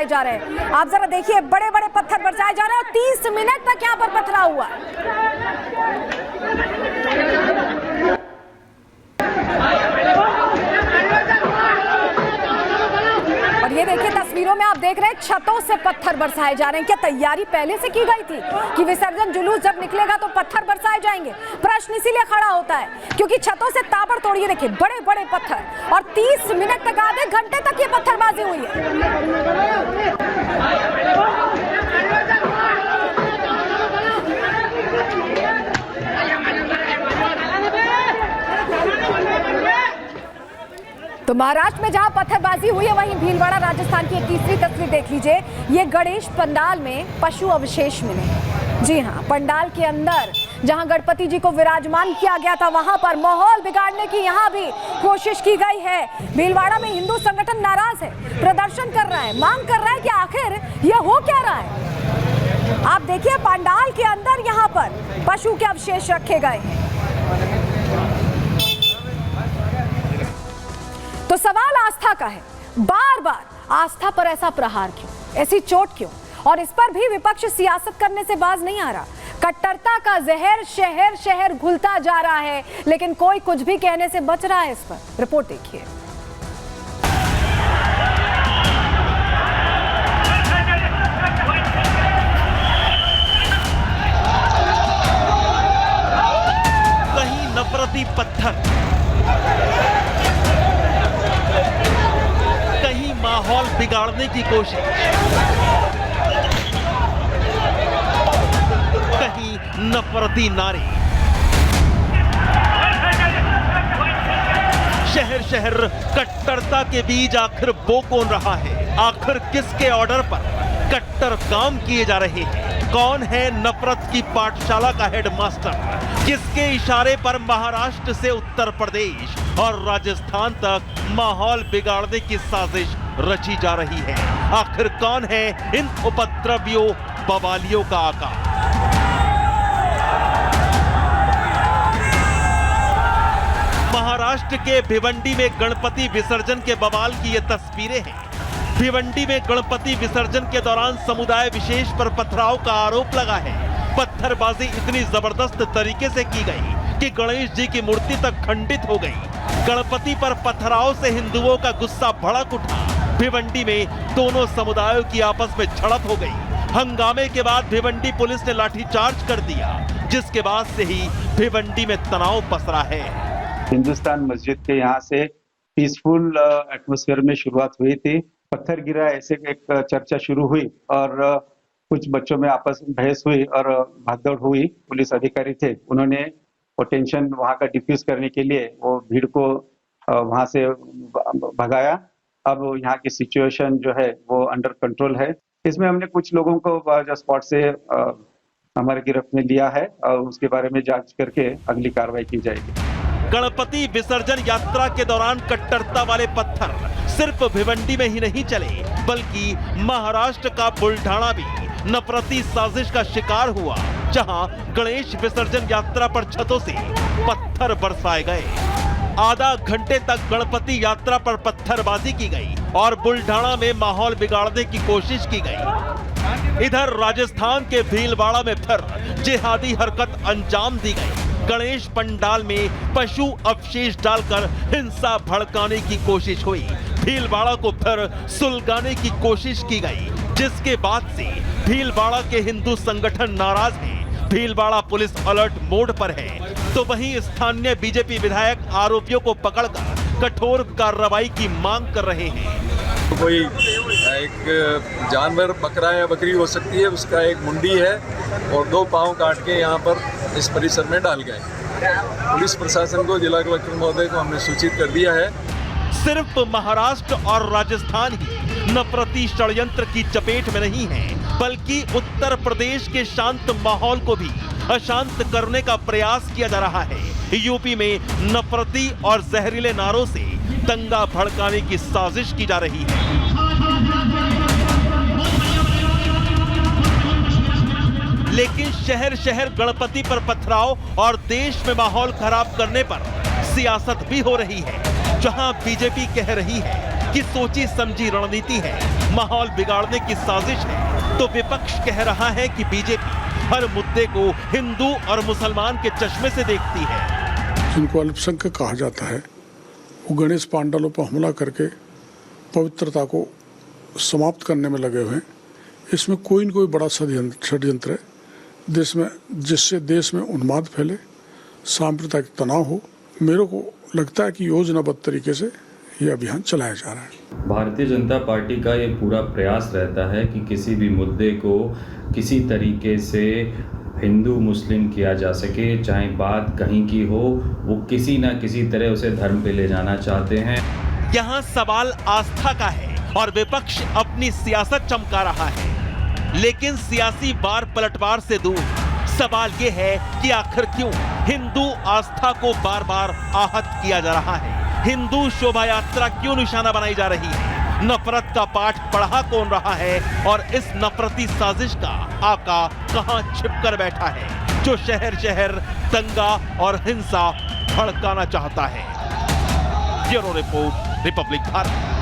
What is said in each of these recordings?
बरसाए जा रहे हैं। आप जरा देखिए, बड़े बड़े पत्थर बरसाए जा रहे हैं और 30 मिनट तक यहाँ पर पथराव हुआ। और ये देखिए, तस्वीरों में आप देख रहे हैं छतों से पत्थर बरसाए जा रहे हैं। क्या तैयारी पहले से की गई थी कि विसर्जन जुलूस जब निकलेगा तो पत्थर बरसाए जाएंगे? प्रश्न इसीलिए खड़ा होता है क्योंकि छतों से ताबड़तोड़, ये देखिए बड़े बड़े पत्थर, और 30 मिनट तक, आधे घंटे तक ये पत्थरबाजी हुई है। तो महाराष्ट्र में जहां पत्थरबाजी हुई है, वहीं भीलवाड़ा राजस्थान की एक तीसरी तस्वीर देख लीजिए। ये गणेश पंडाल में पशु अवशेष मिले। जी हां, पंडाल के अंदर जहां गणपति जी को विराजमान किया गया था, वहां पर माहौल बिगाड़ने की यहां भी कोशिश की गई है। भीलवाड़ा में हिंदू संगठन नाराज है, प्रदर्शन कर रहा है, मांग कर रहा है कि आखिर ये हो क्या रहा है। आप देखिए, पंडाल के अंदर यहां पर पशु के अवशेष रखे गए हैं। तो सवाल आस्था का है। बार बार आस्था पर ऐसा प्रहार क्यों, ऐसी चोट क्यों? और इस पर भी विपक्ष सियासत करने से बाज नहीं आ रहा। कट्टरता का जहर शहर शहर घुलता जा रहा है, लेकिन कोई कुछ भी कहने से बच रहा है। इस पर रिपोर्ट देखिए। कहीं नफरती पत्थर, कहीं माहौल बिगाड़ने की कोशिश, कहीं नफरती नारे। शहर शहर कट्टरता के बीच आखिर बो कौन रहा है? आखिर किसके ऑर्डर पर कट्टर काम किए जा रहे हैं? कौन है नफरत की पाठशाला का हेडमास्टर? किसके इशारे पर महाराष्ट्र से उत्तर प्रदेश और राजस्थान तक माहौल बिगाड़ने की साजिश रची जा रही है? आखिर कौन है इन उपद्रवियों बवालियों का आका? महाराष्ट्र के भिवंडी में गणपति विसर्जन के बवाल की ये तस्वीरें हैं। भिवंडी में गणपति विसर्जन के दौरान समुदाय विशेष पर पथराव का आरोप लगा है। पत्थरबाजी इतनी जबरदस्त तरीके से की गई कि गणेश जी की मूर्ति तक खंडित हो गई। गणपति पर पथराव से हिंदुओं का गुस्सा भड़क उठा। भिवंडी में दोनों समुदायों की आपस में झड़प हो गई। हंगामे के बाद भिवंडी पुलिस ने लाठीचार्ज कर दिया, जिसके बाद से ही भिवंडी में तनाव पसरा है। हिंदुस्तान मस्जिद के यहाँ से पीसफुल एटमॉस्फेयर में शुरुआत हुई थी। पत्थर गिरा ऐसे एक चर्चा शुरू हुई और कुछ बच्चों में आपस में बहस हुई और भागदौड़ हुई। पुलिस अधिकारी थे, उन्होंने वो टेंशन वहाँ का डिफ्यूज करने के लिए वो भीड़ को वहाँ से भगाया। अब यहाँ की सिचुएशन जो है वो अंडर कंट्रोल है। इसमें हमने कुछ लोगों को जो स्पॉट से हमारे गिरफ्त में लिया है और उसके बारे में जांच करके अगली कार्रवाई की जाएगी। गणपति विसर्जन यात्रा के दौरान कट्टरता वाले पत्थर सिर्फ भिवंडी में ही नहीं चले, बल्कि महाराष्ट्र का बुलढाना भी नफरती साजिश का शिकार हुआ, जहां गणेश विसर्जन यात्रा पर छतों से पत्थर बरसाए गए। आधा घंटे तक गणपति यात्रा पर पत्थरबाजी की गई और बुलढाना में माहौल बिगाड़ने की कोशिश की गई। इधर राजस्थान के भीलवाड़ा में फिर जिहादी हरकत अंजाम दी गई। गणेश पंडाल में पशु अवशेष डालकर हिंसा भड़काने की कोशिश हुई। भीलवाड़ा को फिर सुलगाने की कोशिश की गई, जिसके बाद से भीलवाड़ा के हिंदू संगठन नाराज हैं। भीलवाड़ा पुलिस अलर्ट मोड पर है, तो वहीं स्थानीय बीजेपी विधायक आरोपियों को पकड़कर कठोर कार्रवाई की मांग कर रहे हैं। कोई एक जानवर, बकरा या बकरी हो सकती है, उसका एक मुंडी है और 2 पांव काट के यहाँ पर इस परिसर में डाल गए। पुलिस प्रशासन को, जिला कलेक्टर महोदय को हमने सूचित कर दिया है। सिर्फ महाराष्ट्र और राजस्थान ही नफरती षड्यंत्र की चपेट में नहीं है, बल्कि उत्तर प्रदेश के शांत माहौल को भी अशांत करने का प्रयास किया जा रहा है। यूपी में नफरती और जहरीले नारों से दंगा भड़काने की साजिश की जा रही है। लेकिन शहर शहर गणपति पर पथराव और देश में माहौल खराब करने पर सियासत भी हो रही है। जहां बीजेपी कह रही है कि सोची समझी रणनीति है, माहौल बिगाड़ने की साजिश है, तो विपक्ष कह रहा है कि बीजेपी हर मुद्दे को हिंदू और मुसलमान के चश्मे से देखती है। जिनको अल्पसंख्यक कहा जाता है, वो गणेश पांडालों पर हमला करके पवित्रता को समाप्त करने में लगे हुए हैं। इसमें कोई न कोई बड़ा षड्यंत्र है देश में, जिससे देश में उन्माद फैले, सांप्रदायिक तनाव हो। मेरे को लगता है कि योजनाबद्ध तरीके से ये अभियान चलाया जा रहा है। भारतीय जनता पार्टी का ये पूरा प्रयास रहता है कि किसी भी मुद्दे को किसी तरीके से हिंदू मुस्लिम किया जा सके, चाहे बात कहीं की हो, वो किसी ना किसी तरह उसे धर्म पे ले जाना चाहते हैं। यहाँ सवाल आस्था का है और विपक्ष अपनी सियासत चमका रहा है, लेकिन सियासी बार पलटवार से दूर सवाल ये है कि आखिर क्यों हिंदू आस्था को बार बार आहत किया जा रहा है। हिंदू शोभा यात्रा क्यों निशाना बनाई जा रही है। नफरत का पाठ पढ़ा कौन रहा है और इस नफरती साजिश का आका कहां छिपकर बैठा है, जो शहर शहर दंगा और हिंसा भड़काना चाहता है। Bureau report, Republic Bharat.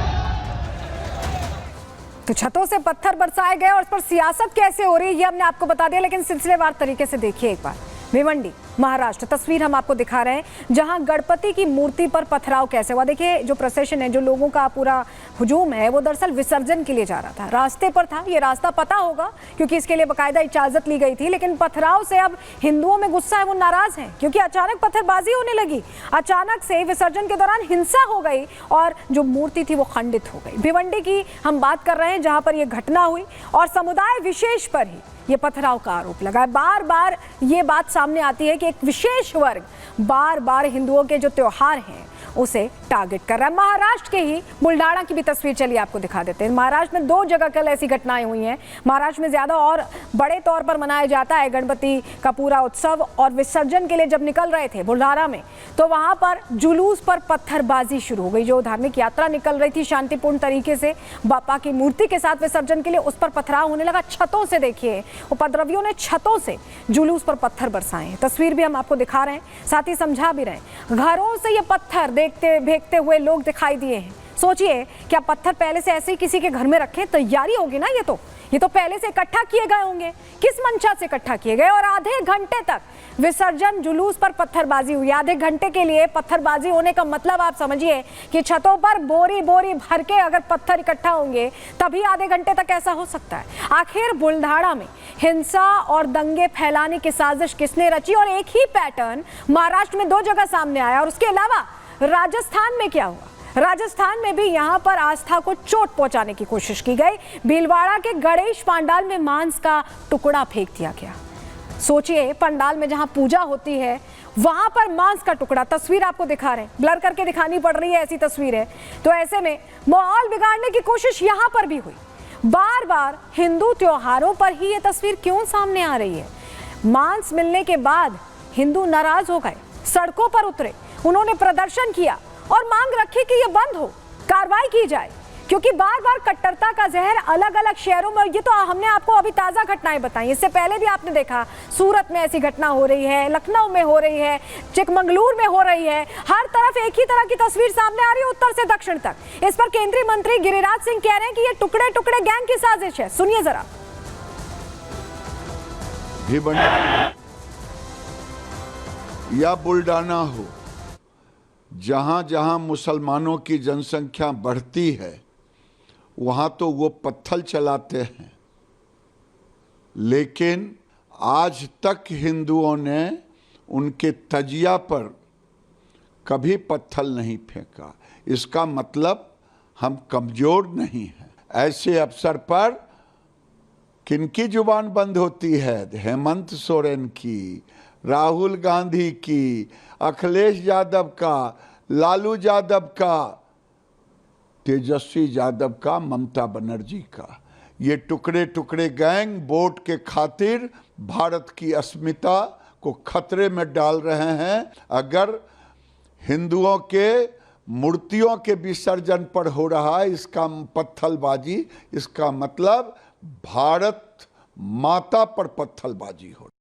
तो छतों से पत्थर बरसाए गए और उस पर सियासत कैसे हो रही है ये हमने आपको बता दिया, लेकिन सिलसिलेवार तरीके से देखिए एक बार। भिवंडी, महाराष्ट्र, तस्वीर हम आपको दिखा रहे हैं जहां गणपति की मूर्ति पर पथराव कैसे हुआ। देखिए जो प्रोसेशन है, जो लोगों का पूरा हुजूम है, वो दरअसल विसर्जन के लिए जा रहा था, रास्ते पर था। ये रास्ता पता होगा क्योंकि इसके लिए बाकायदा इजाजत ली गई थी, लेकिन पथराव से अब हिंदुओं में गुस्सा है, वो नाराज हैं क्योंकि अचानक पत्थरबाजी होने लगी। अचानक से विसर्जन के दौरान हिंसा हो गई और जो मूर्ति थी वो खंडित हो गई। भिवंडी की हम बात कर रहे हैं जहां पर यह घटना हुई और समुदाय विशेष पर ही ये पथराव का आरोप लगा है। बार बार ये बात सामने आती है कि एक विशेष वर्ग बार बार हिंदुओं के जो त्योहार हैं उसे टारगेट कर रहा है। महाराष्ट्र के ही बुल्ढाना की भी तस्वीर चलिए आपको दिखा देते हैं। महाराष्ट्र में 2 जगह कल ऐसी घटनाएं हुई हैं। महाराष्ट्र में ज्यादा और बड़े तौर पर मनाया जाता है गणपति का पूरा उत्सव, और विसर्जन के लिए जब निकल रहे थे बुल्ढाना में, तो वहां पर जुलूस पर पत्थरबाजी शुरू हो गई। जो धार्मिक यात्रा निकल रही थी शांतिपूर्ण तरीके से बापा की मूर्ति के साथ विसर्जन के लिए, उस पर पथराव होने लगा। छतों से देखिए, उपद्रवियों ने छतों से जुलूस पर पत्थर बरसाए हैं। तस्वीर भी हम आपको दिखा रहे हैं, साथ ही समझा भी रहे हैं। घरों से ये पत्थर भेजते हुए लोग दिखाई दिए हैं। सोचिए क्या पत्थर पहले से ऐसे ही किसी के घर में रखे, तैयारी होगी ना। ये तो पहले से इकट्ठा किए गए होंगे, किस मंशा से इकट्ठा किए गए। और आधे घंटे तक विसर्जन जुलूस पर पत्थरबाजी हुई। आधे घंटे के लिए पत्थरबाजी होने का मतलब आप समझिए कि छतों पर बोरी बोरी भर के अगर पत्थर इकट्ठा होंगे तभी आधे घंटे तक ऐसा हो सकता है। आखिर बुल्ढाना में हिंसा और दंगे फैलाने की साजिश किसने रची, और एक ही पैटर्न महाराष्ट्र में 2 जगह सामने आया। और उसके अलावा राजस्थान में क्या हुआ, राजस्थान में भी यहां पर आस्था को चोट पहुंचाने की कोशिश की गई। भीलवाड़ा के गणेश पंडाल में मांस का टुकड़ा फेंक दिया गया। सोचिए पंडाल में जहां पूजा होती है वहां पर मांस का टुकड़ा। तस्वीर आपको दिखा रहे हैं, ब्लर करके दिखानी पड़ रही है, ऐसी तस्वीर है। तो ऐसे में माहौल बिगाड़ने की कोशिश यहां पर भी हुई। बार बार हिंदू त्योहारों पर ही ये तस्वीर क्यों सामने आ रही है। मांस मिलने के बाद हिंदू नाराज हो गए, सड़कों पर उतरे, उन्होंने प्रदर्शन किया और मांग रखी कि ये बंद हो, कार्रवाई की जाए, क्योंकि बार बार कट्टरता का जहर अलग अलग शहरों में। ये तो हमने आपको अभी ताजा घटनाएं बताई, इससे पहले भी आपने देखा सूरत में ऐसी घटना हो रही है, लखनऊ में हो रही है, चिकमंगलुरु में हो रही है। हर तरफ एक ही तरह की तस्वीर सामने आ रही है, उत्तर से दक्षिण तक। इस पर केंद्रीय मंत्री गिरिराज सिंह कह रहे हैं कि ये टुकड़े टुकड़े गैंग की साजिश है। सुनिए जरा। या बुल्ढाना हो, जहां जहां मुसलमानों की जनसंख्या बढ़ती है वहां तो वो पत्थर चलाते हैं, लेकिन आज तक हिंदुओं ने उनके तजिया पर कभी पत्थर नहीं फेंका। इसका मतलब हम कमजोर नहीं हैं। ऐसे अवसर पर किनकी जुबान बंद होती है? हेमंत सोरेन की, राहुल गांधी की, अखिलेश यादव का, लालू यादव का, तेजस्वी यादव का, ममता बनर्जी का। ये टुकड़े टुकड़े गैंग वोट के खातिर भारत की अस्मिता को खतरे में डाल रहे हैं। अगर हिंदुओं के मूर्तियों के विसर्जन पर हो रहा है इसका पत्थरबाजी, इसका मतलब भारत माता पर पत्थरबाजी हो रही है।